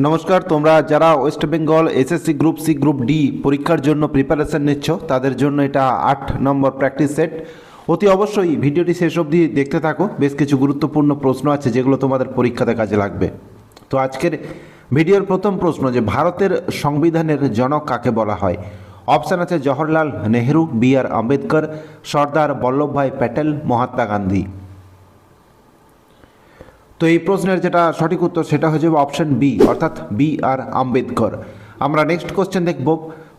নমস্কার, তোমরা যারা West Bengal SSC group C group D পরীক্ষার জন্য প্রিপারেশন নিচ্ছ তাদের জন্য এটা 8 নম্বর প্র্যাকটিস সেট। অতি অবশ্যই ভিডিওটি শেষ অবধি দেখতে থাকো, বেশ কিছু গুরুত্বপূর্ণ প্রশ্ন আছে যেগুলো তোমাদের পরীক্ষাতে কাজে লাগবে। তো আজকের ভিডিওর প্রথম প্রশ্ন যে ভারতের সংবিধানের জনক কাকে বলা হয়? অপশান আছে জওহরলাল নেহেরু, বি আর আম্বেদকর, সর্দার বল্লভভাই প্যাটেল, মহাত্মা গান্ধী। তো এই প্রশ্নের যেটা সঠিক উত্তর সেটা হয়ে যাবে অপশন বি, অর্থাৎ বি আর আম্বেদকর। আমরা নেক্সট কোশ্চেন দেখব,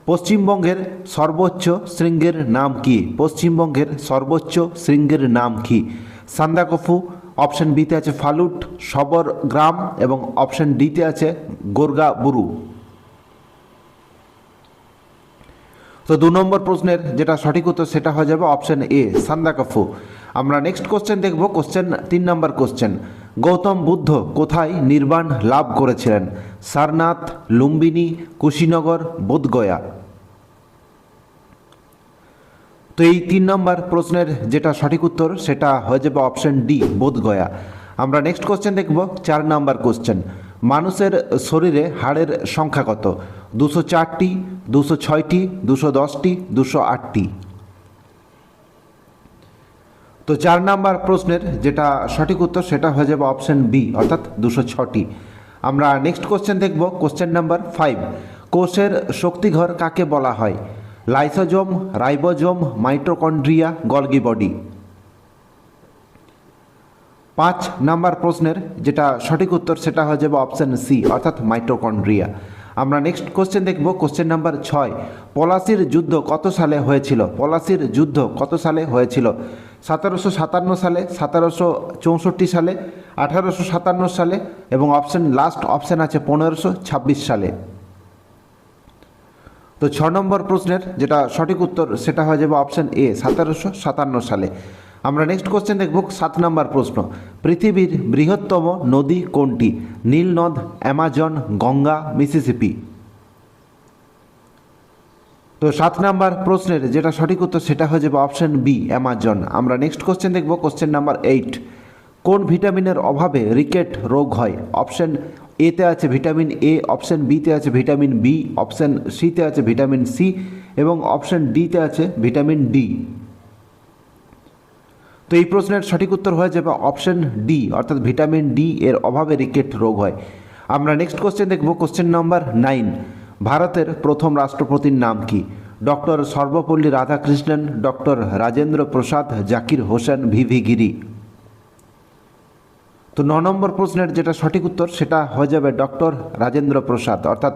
পশ্চিমবঙ্গের সর্বোচ্চ শৃঙ্গের নাম কি? পশ্চিমবঙ্গের সর্বোচ্চ শৃঙ্গের নাম কি? সান্দাকফু, অপশন বিতে আছে ফালুট, সবর গ্রাম এবং অপশন ডিতে আছে গোর্গা বুরু। তো 2 নম্বর প্রশ্নের যেটা সঠিক উত্তর সেটা হয়ে যাবে অপশন এ, সান্দাকফু। আমরা নেক্সট কোশ্চেন দেখব, কোশ্চেন 3 নম্বর কোশ্চেন, গৌতম বুদ্ধ কোথায় নির্বাণ লাভ করেছিলেন? সারনাথ, লুম্বিনী, কুশীনগর, বোধগয়া। তো এই 3 নম্বর প্রশ্নের যেটা সঠিক উত্তর সেটা হয়ে যাবে অপশন ডি, বোধগয়া। আমরা নেক্সট কোশ্চেন দেখব, 4 নম্বর কোশ্চেন, মানুষের শরীরে হাড়ের সংখ্যা কত? 204টি, 206টি, 210টি, 208টি। তো 4 নম্বর প্রশ্নের যেটা সঠিক উত্তর সেটা হয়ে যাবে অপশন বি, অর্থাৎ 206টি। আমরা নেক্সট কোশ্চেন দেখব, কোশ্চেন নাম্বার 5, কোষের শক্তিঘর কাকে বলা হয়? Lysosome, ribosome, mitochondria, Golgi body. 5 নম্বর প্রশ্নের যেটা সঠিক উত্তর সেটা হয়ে যাবে অপশন সি, অর্থাৎ মাইটোকন্ড্রিয়া। আমরা নেক্সট কোশ্চেন দেখব, কোশ্চেন নাম্বার 6, পলাশির যুদ্ধ কত সালে হয়েছিল? পলাশির যুদ্ধ কত সালে হয়েছিল? 1757 সালে, 1764 সালে, 1857 সালে এবং লাস্ট অপশন আছে 1526 সালে। তো 6 নম্বর প্রশ্নের যেটা সঠিক উত্তর সেটা হয়ে যাবে অপশন এ, 1757 সালে। আমরা নেক্সট কোশ্চেন দেখব, 7 নম্বর প্রশ্ন, পৃথিবীর বৃহত্তম নদী কোনটি? নীল নদ, অ্যামাজন, গঙ্গা, মিসিসিপি। তো 7 নম্বর প্রশ্নের যেটা সঠিক উত্তর সেটা হয়ে যাবে অপশন বি, অ্যামাজন। আমরা নেক্সট কোশ্চেন দেখব, কোশ্চেন নাম্বার 8, কোন ভিটামিনের অভাবে রিকেট রোগ হয়? অপশন এতে আছে ভিটামিন এ, অপশন বিতে আছে ভিটামিন বি, অপশন সিতে আছে ভিটামিন সি এবং অপশন ডিতে আছে ভিটামিন ডি। তো এই প্রশ্নের সঠিক উত্তর হয়ে যাবে অপশন ডি, অর্থাৎ ভিটামিন ডি এর অভাবে রিকেট রোগ হয়। আমরা নেক্সট কোশ্চেন দেখব, কোশ্চেন নাম্বার 9, ভারতের প্রথম রাষ্ট্রপতির নাম কি? Doctor Sarvepalli Radhakrishnan, doctor Rajendra Prasad, Zakir Hossain, VV গিরি। তো 9 নম্বর প্রশ্নের যেটা সঠিক উত্তর সেটা হয়ে যাবে ডক্টর রাজেন্দ্র প্রসাদ, অর্থাৎ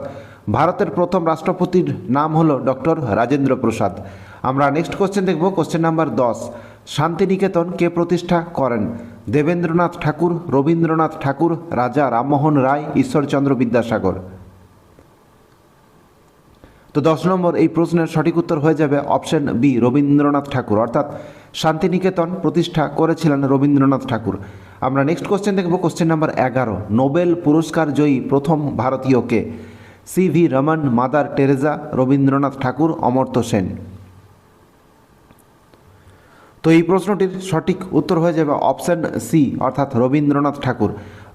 ভারতের প্রথম রাষ্ট্রপতির নাম হলো ডক্টর রাজেন্দ্র প্রসাদ। আমরা নেক্সট কোশ্চেন দেখব, কোশ্চেন নাম্বার 10, শান্তিনিকেতন কে প্রতিষ্ঠা করেন? দেবেন্দ্রনাথ ঠাকুর, রবীন্দ্রনাথ ঠাকুর, রাজা রামমোহন রায়, ঈশ্বরচন্দ্র বিদ্যাসাগর। তো 10 নম্বর এই প্রশ্নের সঠিক উত্তর হয়ে যাবে অপশন বি, রবীন্দ্রনাথ ঠাকুর, অর্থাৎ শান্তিনিকেতন প্রতিষ্ঠা করেছিলেন রবীন্দ্রনাথ ঠাকুর। আমরা নেক্সট কোশ্চেন দেখব, কোশ্চেন নাম্বার 11, নোবেল পুরস্কার জয়ী প্রথম ভারতীয়কে? C V Raman, Mother Teresa, Rabindranath Thakur, Amartya Sen. তো এই প্রশ্নটির সঠিক উত্তর হয়ে যাবে অপশন সি, অর্থাৎ রবীন্দ্রনাথ ঠাকুর।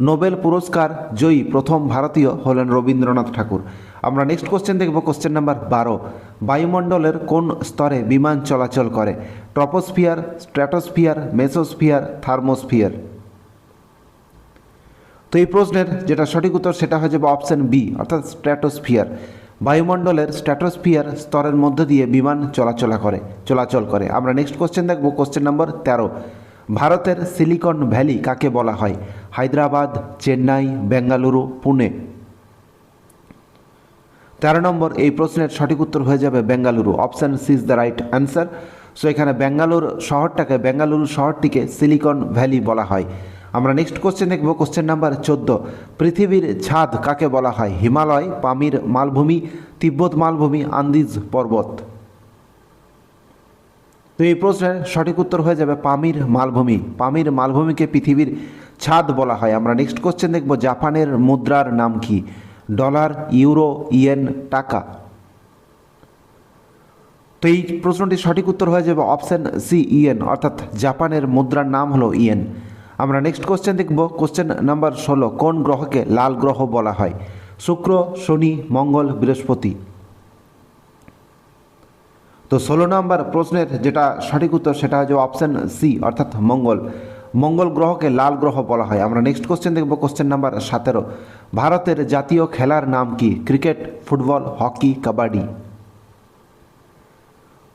নোবেল পুরস্কার জয়ী প্রথম ভারতীয় হলেন রবীন্দ্রনাথ ঠাকুর। আমরা নেক্সট কোশ্চেন দেখব, কোশ্চেন নাম্বার 12, বায়ুমণ্ডলের কোন স্তরে বিমান চলাচল করে? Troposphere, stratosphere, mesosphere, thermosphere. তো এই প্রশ্নের যেটা সঠিক উত্তর সেটা হয়ে যাবে অপশন বি, অর্থাৎ স্ট্র্যাটোস্ফিয়ার। বায়ুমণ্ডলের স্ট্র্যাটোস্ফিয়ার স্তরের মধ্য দিয়ে বিমান চলাচল করে। আমরা নেক্সট কোশ্চেন দেখব, কোশ্চেন নাম্বার 13, ভারতের সিলিকন ভ্যালি কাকে বলা হয়? হায়দ্রাবাদ, চেন্নাই, বেঙ্গালুরু, পুনে। 13 নম্বর এই প্রশ্নের সঠিক উত্তর হয়ে যাবে Bengaluru, option C is the right answer. So এখানে বেঙ্গালুরু শহরটিকে সিলিকন ভ্যালি বলা হয়। আমরা নেক্সট কোশ্চেন দেখব, কোশ্চেন নাম্বার 14, পৃথিবীর ছাদ কাকে বলা হয়? হিমালয়, পামির মালভূমি, তিব্বত মালভূমি, আন্দিজ পর্বত। তো এই প্রশ্নের সঠিক উত্তর হয়ে যাবে পামির মালভূমি। পামির মালভূমিকে পৃথিবীর ছাদ বলা হয়। আমরা নেক্সট কোশ্চেন দেখব, জাপানের মুদ্রার নাম কি? ডলার, ইউরো, ইয়েন, টাকা। তো এই প্রশ্নটির সঠিক উত্তর হয়ে যাবে অপশন সি, ইয়েন, অর্থাৎ জাপানের মুদ্রার নাম হলো ইয়েন। আমরা নেক্সট কোশ্চেন দেখব, কোশ্চেন নাম্বার 16, কোন গ্রহকে লাল গ্রহ বলা হয়? শুক্র, শনি, মঙ্গল, বৃহস্পতি। তো 16 নম্বর প্রশ্নের যেটা সঠিক উত্তর সেটা হচ্ছে অপশান সি অর্থাৎ মঙ্গল। মঙ্গল গ্রহকে লাল গ্রহ বলা হয়। আমরা নেক্সট কোশ্চেন দেখব, কোশ্চেন নাম্বার 17। ভারতের জাতীয় খেলার নাম কি? Cricket, football, hockey, kabaddi.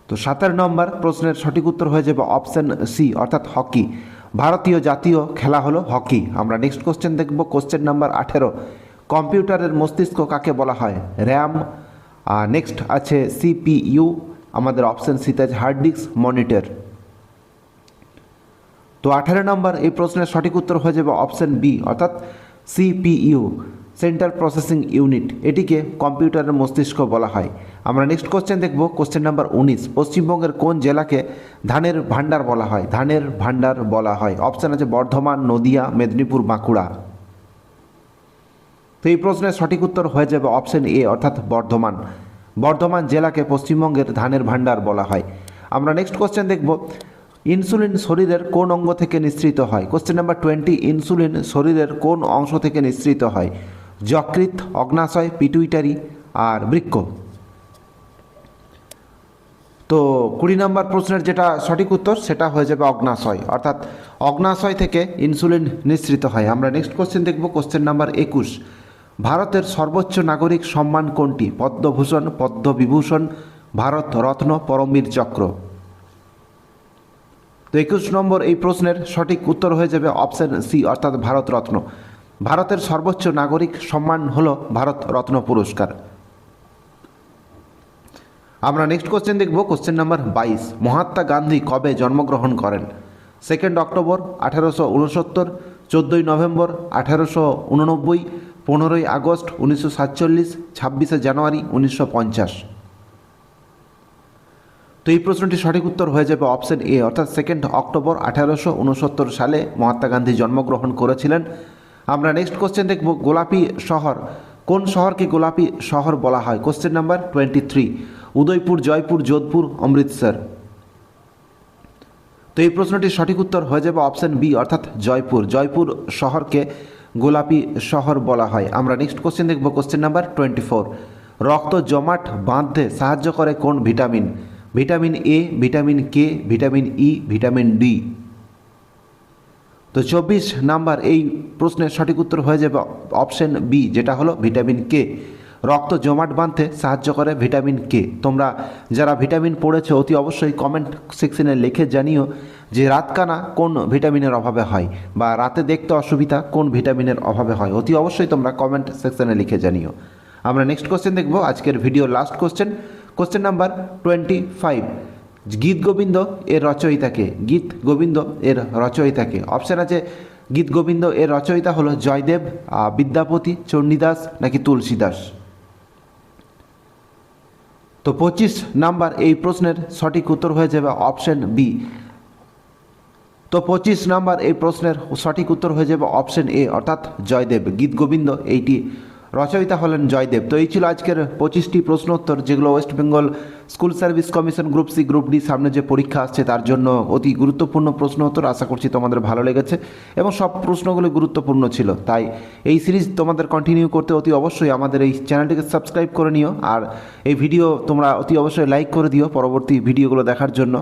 তো 17 নম্বর প্রশ্নের সঠিক উত্তর হয়ে যাবে অপশান সি অর্থাৎ হকি। ভারতীয় জাতীয় খেলা হলো হকি। আমরা নেক্সট কোশ্চেন দেখব, কোশ্চেন নাম্বার 18। কম্পিউটারের মস্তিষ্ক কাকে বলা হয়? র্যাম, নেক্সট আছে সিপিইউ, আমাদের অপশান সিতে আছে হার্ড ডিস্ক, মনিটর। তো 18 নম্বর এই প্রশ্নের সঠিক উত্তর হয়ে যাবে অপশান বি অর্থাৎ সিপিইউ, সেন্ট্রাল প্রসেসিং ইউনিট। এটিকে কম্পিউটারের মস্তিষ্ক বলা হয়। আমরা নেক্সট কোশ্চেন দেখব, কোশ্চেন নাম্বার 19। পশ্চিমবঙ্গের কোন জেলাকে ধানের ভাণ্ডার বলা হয়? ধানের ভাণ্ডার বলা হয়। অপশান আছে বর্ধমান, নদিয়া, মেদিনীপুর, বাঁকুড়া। তো এই প্রশ্নের সঠিক উত্তর হয়ে যাবে অপশান এ অর্থাৎ বর্ধমান। বর্ধমান জেলাকে পশ্চিমবঙ্গের ধানের ভাণ্ডার বলা হয়। আমরা নেক্সট কোশ্চেন দেখব, ইনসুলিন শরীরের কোন অঙ্গ থেকে নিঃসৃত হয়? Question number 20। ইনসুলিন শরীরের কোন অংশ থেকে নিঃসৃত হয়? যকৃৎ, অগ্নাশয়, পিটুইটারি আর বৃক্ক। তো 20 নম্বর প্রশ্নের যেটা সঠিক উত্তর সেটা হয়ে যাবে অগ্নাশয়, অর্থাৎ অগ্নাশয় থেকে ইনসুলিন নিঃসৃত হয়। আমরা নেক্সট কোশ্চেন দেখব, কোশ্চেন নাম্বার 21। ভারতের সর্বোচ্চ নাগরিক সম্মান কোনটি? পদ্মভূষণ, পদ্মবিভূষণ, ভারত রত্ন, পরমবীর চক্র। তো 21 নম্বর এই প্রশ্নের সঠিক উত্তর হয়ে যাবে অপশান সি অর্থাৎ ভারত রত্ন। ভারতের সর্বোচ্চ নাগরিক সম্মান হলো ভারত রত্ন পুরস্কার। আমরা নেক্সট কোশ্চেন দেখব, কোশ্চেন নাম্বার 22। মহাত্মা গান্ধী কবে জন্মগ্রহণ করেন? 2 অক্টোবর 1869, 14 নভেম্বর 1889, 15 আগস্ট 1947, 26 জানুয়ারি 1950। তো এই প্রশ্নটি সঠিক উত্তর হয়ে যাবে অপশান এ অর্থাৎ 2 অক্টোবর 1869 সালে মহাত্মা গান্ধী জন্মগ্রহণ করেছিলেন। আমরা নেক্সট কোশ্চেন দেখব, গোলাপি শহর কোন শহরকে গোলাপি শহর বলা হয়? Question number 23। উদয়পুর, জয়পুর, যোধপুর, অমৃতসর। তো এই প্রশ্নটির সঠিক উত্তর হয়ে যাবে অপশান বি অর্থাৎ জয়পুর। জয়পুর শহরকে গোলাপি শহর বলা হয়। আমরা নেক্সট কোশ্চেন দেখব, কোশ্চেন নাম্বার 24। রক্ত জমাট বাঁধতে সাহায্য করে কোন vitamin? Vitamin A, vitamin K, vitamin E, vitamin D. তো 24 নাম্বার এই প্রশ্নের সঠিক উত্তর হয়ে যাবে অপশান বি যেটা হলো ভিটামিন কে। রক্ত জমাট বাঁধতে সাহায্য করে ভিটামিন কে। তোমরা যারা ভিটামিন পড়েছো অতি অবশ্যই কমেন্ট সেকশনে লিখে জানিও যে রাতকানা কোন ভিটামিনের অভাবে হয় বা রাতে দেখতে অসুবিধা কোন ভিটামিনের অভাবে হয়। অতি অবশ্যই তোমরা কমেন্ট সেকশনে লিখে জানিও। আমরা নেক্সট কোশ্চেন দেখব, আজকের video last question, question number 25। গীত গোবিন্দ এর রচয়িতাকে? গীত গোবিন্দ এর রচয়িতাকে? অপশান আছে গীত গোবিন্দ এর রচয়িতা হলো জয়দেব, বিদ্যাপতি, চণ্ডীদাস নাকি তুলসীদাস। তো 25 নাম্বার এই প্রশ্নের সঠিক উত্তর হয়ে যাবে অপশান বি। তো 25 নাম্বার এই প্রশ্নের সঠিক উত্তর হয়ে যাবে অপশান এ অর্থাৎ জয়দেব। গীত গোবিন্দ এইটি রচয়িতা হলেন জয়দেব। তো এই ছিল আজকের 25টি প্রশ্ন উত্তর যেগুলো West Bengal School Service Commission group C group D সামনে যে পরীক্ষা আসছে তার জন্য অতি গুরুত্বপূর্ণ প্রশ্ন উত্তর। আশা করছি তোমাদের ভালো লেগেছে এবং সব প্রশ্নগুলো গুরুত্বপূর্ণ ছিল। তাই এই সিরিজ তোমাদের কন্টিনিউ করতে অতি অবশ্যই আমাদের এই চ্যানেলটিকে সাবস্ক্রাইব করে নিও আর এই ভিডিও তোমরা অতি অবশ্যই লাইক করে দিও পরবর্তী ভিডিওগুলো দেখার জন্য।